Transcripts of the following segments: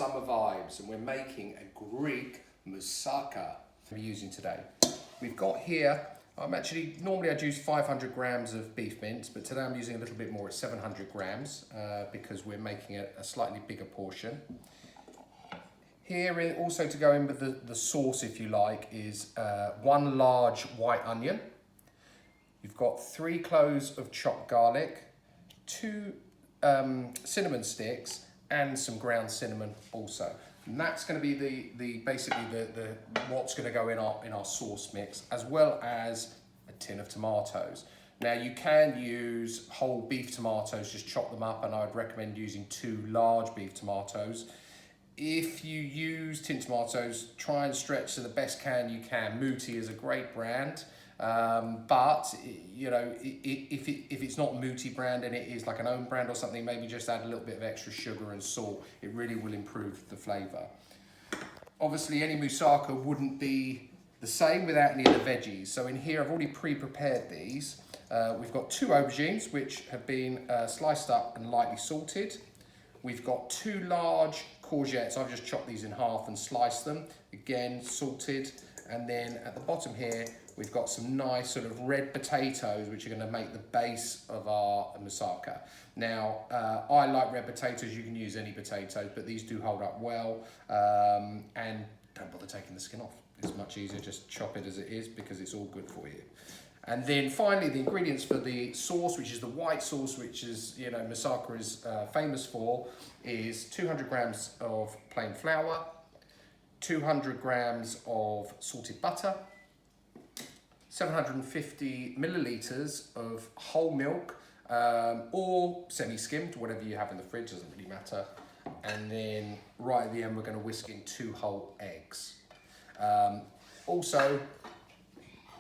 summer vibes, and we're making a Greek moussaka we're using today. We've got here, normally I'd use 500 grams of beef mince, but today I'm using a little bit more at 700 grams because we're making a slightly bigger portion. Here, also to go in with the sauce, if you like, is 1 large white onion. You've got 3 cloves of chopped garlic, 2 cinnamon sticks, and some ground cinnamon also. And that's going to be basically what's going to go in our sauce mix, as well as a tin of tomatoes. Now you can use whole beef tomatoes, just chop them up, and I would recommend using 2 large beef tomatoes. If you use tin tomatoes, try and stretch to the best can you can. Muti is a great brand, but you know, if it's not Muti brand and it is like an own brand or something, maybe just add a little bit of extra sugar and salt. It really will improve the flavour. Obviously, any moussaka wouldn't be the same without any of the veggies. So in here, I've already pre-prepared these. We've got 2 aubergines, which have been sliced up and lightly salted. We've got 2 large courgettes. I've just chopped these in half and sliced them. Again, salted. And then at the bottom here, we've got some nice sort of red potatoes, which are going to make the base of our moussaka. Now, I like red potatoes. You can use any potatoes, but these do hold up well. And don't bother taking the skin off. It's much easier. Just chop it as it is because it's all good for you. And then finally, the ingredients for the sauce, which is the white sauce, which is, you know, moussaka is famous for, is 200 grams of plain flour, 200 grams of salted butter, 750 millilitres of whole milk, or semi-skimmed, whatever you have in the fridge, doesn't really matter. And then right at the end, we're going to whisk in 2 whole eggs. Also,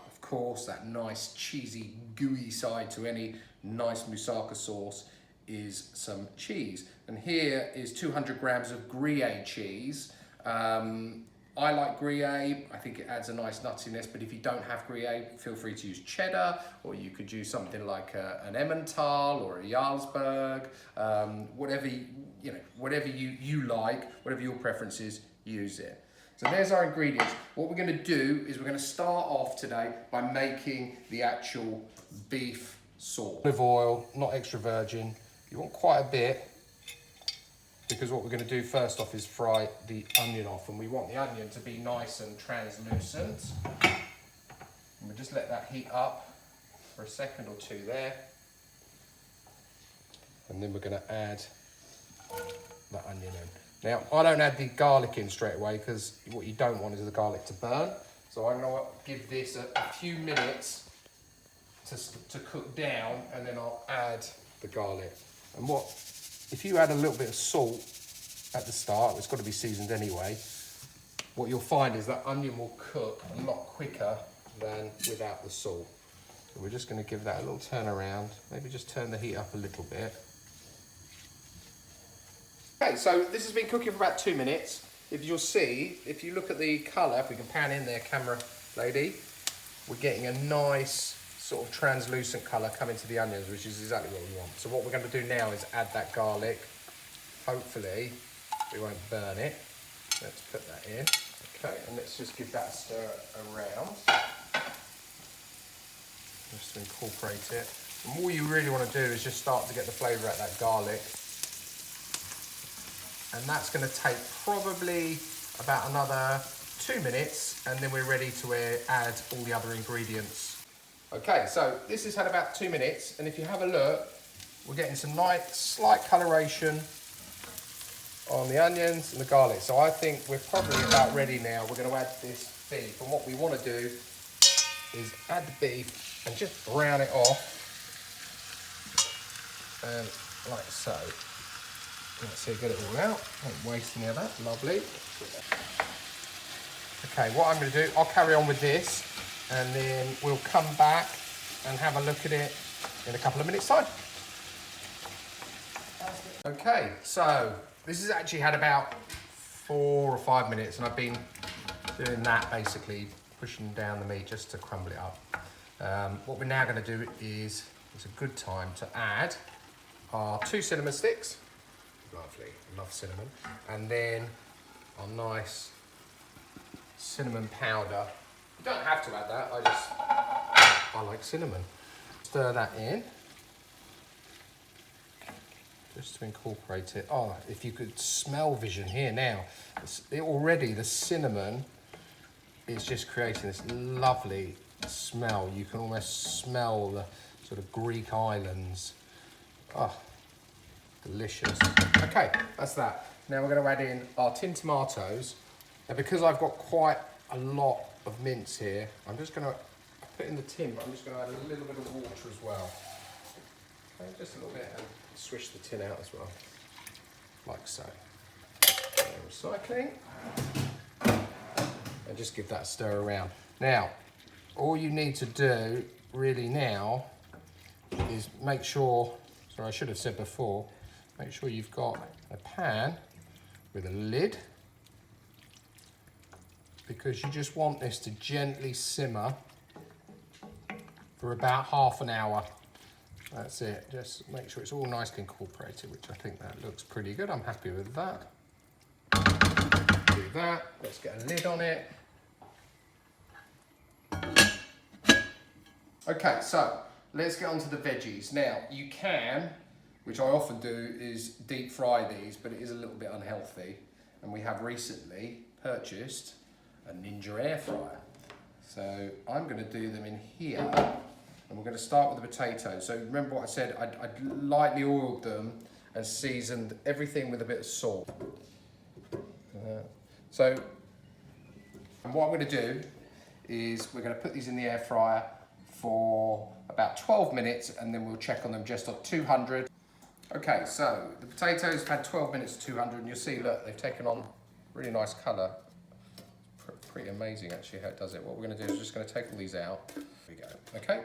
of course, that nice cheesy gooey side to any nice moussaka sauce is some cheese. And here is 200 grams of Gruyere cheese. I like Gruyere. I think it adds a nice nuttiness, but if you don't have Gruyere, feel free to use cheddar, or you could use something like an Emmental or a Jarlsberg, whatever you like, whatever your preference is, use it. So there's our ingredients. What we're going to do is we're going to start off today by making the actual beef sauce. Olive oil, not extra virgin. You want quite a bit, because what we're going to do first off is fry the onion off, and we want the onion to be nice and translucent. And we'll just let that heat up for a second or 2 there. And then we're going to add the onion in. Now, I don't add the garlic in straight away because what you don't want is the garlic to burn. So I'm going to give this a few minutes to cook down, and then I'll add the garlic. And if you add a little bit of salt at the start, it's got to be seasoned anyway, what you'll find is that onion will cook a lot quicker than without the salt. So we're just going to give that a little turn around, maybe just turn the heat up a little bit. Okay, so this has been cooking for about 2 minutes. If you'll see, if you look at the colour, if we can pan in there, camera lady, we're getting a nice sort of translucent colour coming to the onions, which is exactly what we want. So what we're going to do now is add that garlic. Hopefully we won't burn it. Let's put that in. Okay, and let's just give that a stir around. Just to incorporate it. And all you really want to do is just start to get the flavour out of that garlic. And that's going to take probably about another 2 minutes, and then we're ready to add all the other ingredients. Okay, so this has had about 2 minutes, and if you have a look, we're getting some nice slight coloration on the onions and the garlic. So I think we're probably about ready now. We're going to add this beef, and what we want to do is add the beef and just brown it off, and like so. Let's see, get it all out. Don't waste any of that. Lovely. Okay, what I'm going to do, I'll carry on with this, and then we'll come back and have a look at it in a couple of minutes' time. Okay, so this has actually had about 4 or 5 minutes, and I've been doing that basically, pushing down the meat just to crumble it up. What we're now going to do is, it's a good time to add our 2 cinnamon sticks. Lovely, love cinnamon. And then our nice cinnamon powder. You don't have to add that, I like cinnamon. Stir that in. Just to incorporate it. Oh, if you could smell vision here now. Already the cinnamon is just creating this lovely smell. You can almost smell the sort of Greek islands. Oh, delicious. Okay, that's that. Now we're going to add in our tinned tomatoes. And because I've got quite a lot of mince here, I'm just going to put it in the tin, but I'm just going to add a little bit of water as well. Okay, just a little bit, and swish the tin out as well, like so. Recycling. And just give that a stir around. Now, all you need to do really now is make sure, sorry, I should have said before, make sure you've got a pan with a lid, because you just want this to gently simmer for about half an hour. That's it, just make sure it's all nicely incorporated, which I think that looks pretty good. I'm happy with that. Do that, let's get a lid on it. Okay, so let's get on to the veggies. Now, you can, which I often do, is deep fry these, but it is a little bit unhealthy. And we have recently purchased a Ninja air fryer. So I'm gonna do them in here. And we're going to start with the potatoes. So remember what I said, I lightly oiled them and seasoned everything with a bit of salt. So what I'm going to do is we're going to put these in the air fryer for about 12 minutes and then we'll check on them just at 200. Okay, so the potatoes have had 12 minutes to 200 and you'll see, look, they've taken on really nice colour. Pretty amazing actually how it does it. What we're going to do is just going to take all these out. There we go. Okay.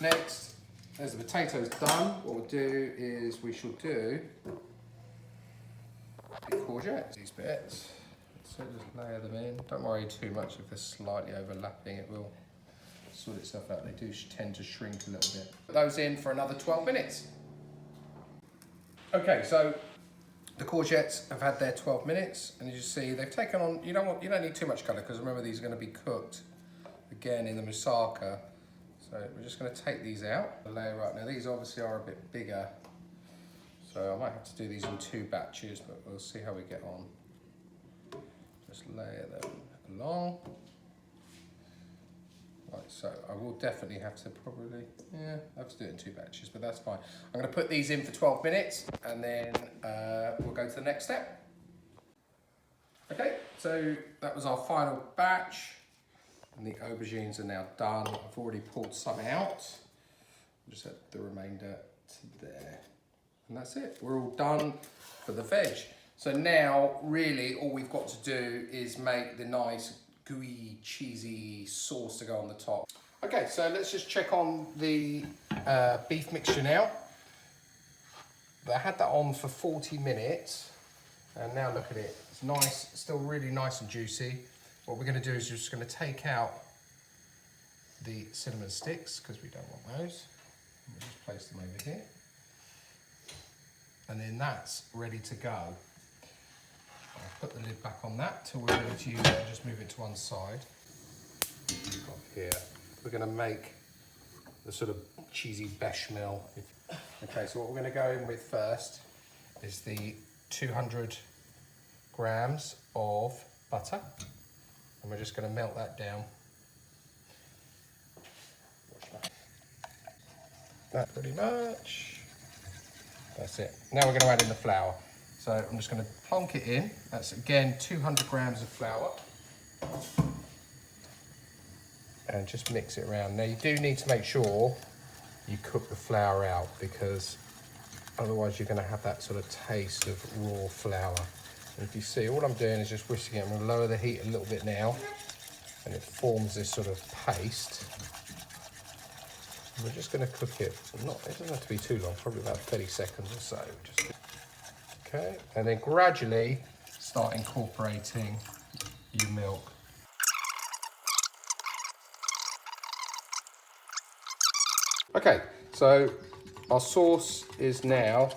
Next, as the potatoes done, what we'll do is we shall do the courgette. These bits. So just layer them in. Don't worry too much if they're slightly overlapping. It will sort itself out. They do tend to shrink a little bit. Put those in for another 12 minutes. Okay, so the courgettes have had their 12 minutes, and as you see, they've taken on, you don't need too much colour, because remember these are going to be cooked again in the moussaka. So we're just going to take these out, layer up. Now these obviously are a bit bigger, so I might have to do these in 2 batches, but we'll see how we get on. Just layer them along. Right, so I will definitely have to I have to do it in 2 batches, but that's fine. I'm going to put these in for 12 minutes and then we'll go to the next step. Okay, so that was our final batch and the aubergines are now done. I've already pulled some out. Just add the remainder to there. And that's it, we're all done for the veg. So now, really, all we've got to do is make the nice gooey, cheesy sauce to go on the top. Okay, so let's just check on the beef mixture now. I had that on for 40 minutes, and now look at it. It's nice, still really nice and juicy. What we're gonna do is just gonna take out the cinnamon sticks, because we don't want those. We'll just place them over here. And then that's ready to go. I'll put the lid back on that till we're ready to use it and just move it to one side. Up here, we're going to make the sort of cheesy bechamel. Okay, so what we're going to go in with first is the 200 grams of butter, and we're just going to melt that down. That pretty much. That's it. Now we're going to add in the flour. So I'm just going to plonk it in. That's again 200 grams of flour. And just mix it around. Now you do need to make sure you cook the flour out, because otherwise you're going to have that sort of taste of raw flour. And if you see, all I'm doing is just whisking it. I'm going to lower the heat a little bit now, and it forms this sort of paste. And we're just going to cook it. It doesn't have to be too long, probably about 30 seconds or so. Okay, and then gradually start incorporating your milk. Okay, so our sauce is now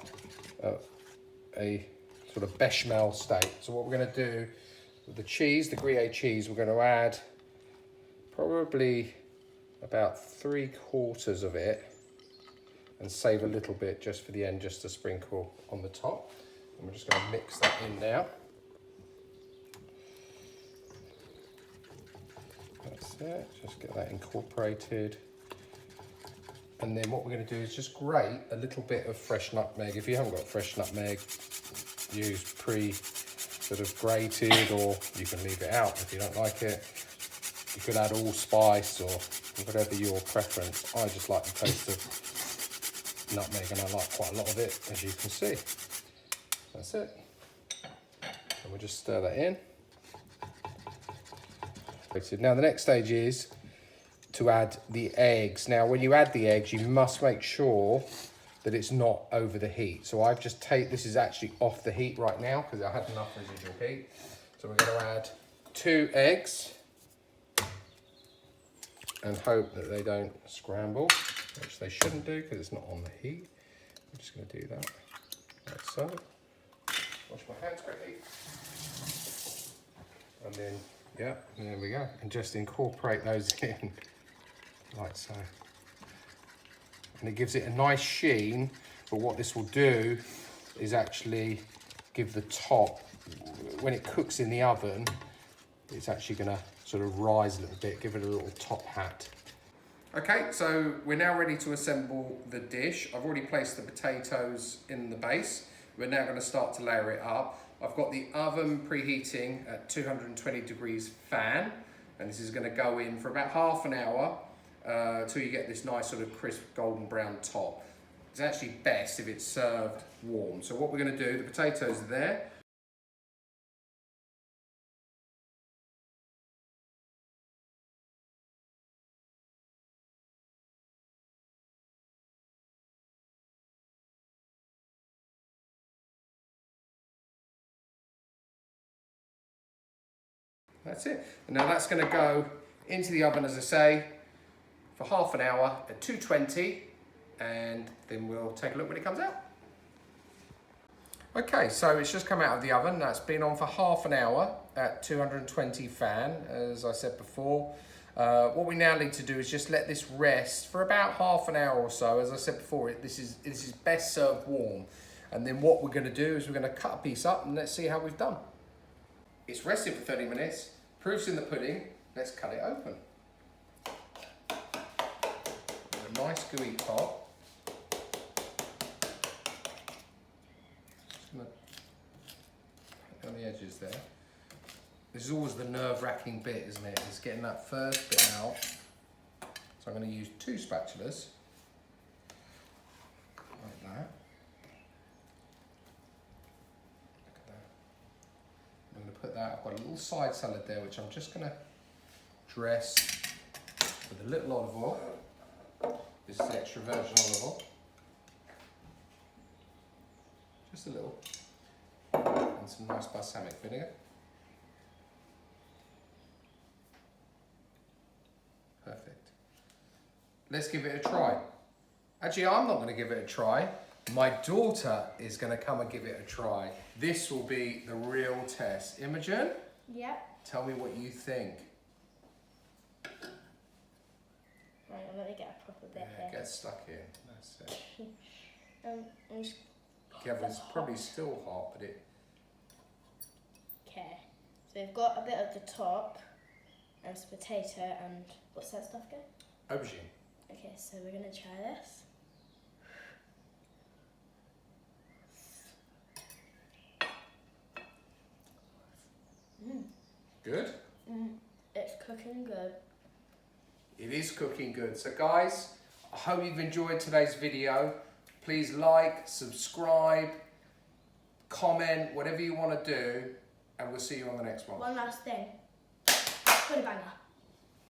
a sort of bechamel state. So what we're going to do with the cheese, the Gruyere cheese, we're going to add probably about 3/4 of it and save a little bit just for the end, just to sprinkle on the top. And we're just going to mix that in now. That's it, just get that incorporated. And then what we're going to do is just grate a little bit of fresh nutmeg. If you haven't got fresh nutmeg, use sort of grated, or you can leave it out if you don't like it. You could add allspice or whatever your preference. I just like the taste of nutmeg, and I like quite a lot of it, as you can see. That's it. And we'll just stir that in. Now the next stage is to add the eggs. Now when you add the eggs, you must make sure that it's not over the heat. So I've just this is actually off the heat right now because I had enough residual heat. So we're going to add 2 eggs and hope that they don't scramble, which they shouldn't do because it's not on the heat. I'm just going to do that like so. Wash my hands quickly. And then, yeah, there we go. And just incorporate those in like so. And it gives it a nice sheen, but what this will do is actually give the top, when it cooks in the oven, it's actually going to sort of rise a little bit, give it a little top hat. Okay, so we're now ready to assemble the dish. I've already placed the potatoes in the base. We're now going to start to layer it up. I've got the oven preheating at 220 degrees fan, and this is going to go in for about half an hour till you get this nice sort of crisp golden brown top. It's actually best if it's served warm. So what we're going to do, the potatoes are there. That's it. And now that's going to go into the oven, as I say, for half an hour at 220, and then we'll take a look when it comes out. Okay, so it's just come out of the oven. That's been on for half an hour at 220 fan, as I said before. What we now need to do is just let this rest for about half an hour or so. As I said before, this is best served warm. And then what we're going to do is we're going to cut a piece up and let's see how we've done. It's rested for 30 minutes. Proof's in the pudding. Let's cut it open. A nice gooey top. Just going to put on the edges there. This is always the nerve-wracking bit, isn't it? Is getting that first bit out. So I'm going to use 2 spatulas. Like that. I'm going to put that, I've got a little side salad there which I'm just going to dress with a little olive oil. This is extra virgin olive oil. Just a little. And some nice balsamic vinegar. Perfect. Let's give it a try. Actually, I'm not going to give it a try. My daughter is going to come and give it a try. This will be the real test. Imogen? Yep. Tell me what you think. Right, let me get a proper bit here. Get stuck in. That's it. I'm just Yeah, but it's probably still hot, but it... Okay. So we've got a bit at the top, and some potato, and what's that stuff again? Aubergine. Okay, so we're going to try this. Good? It's cooking good. It is cooking good. So guys, I hope you've enjoyed today's video. Please like, subscribe, comment, whatever you want to do, and we'll see you on the next one. One last thing. Put a banger.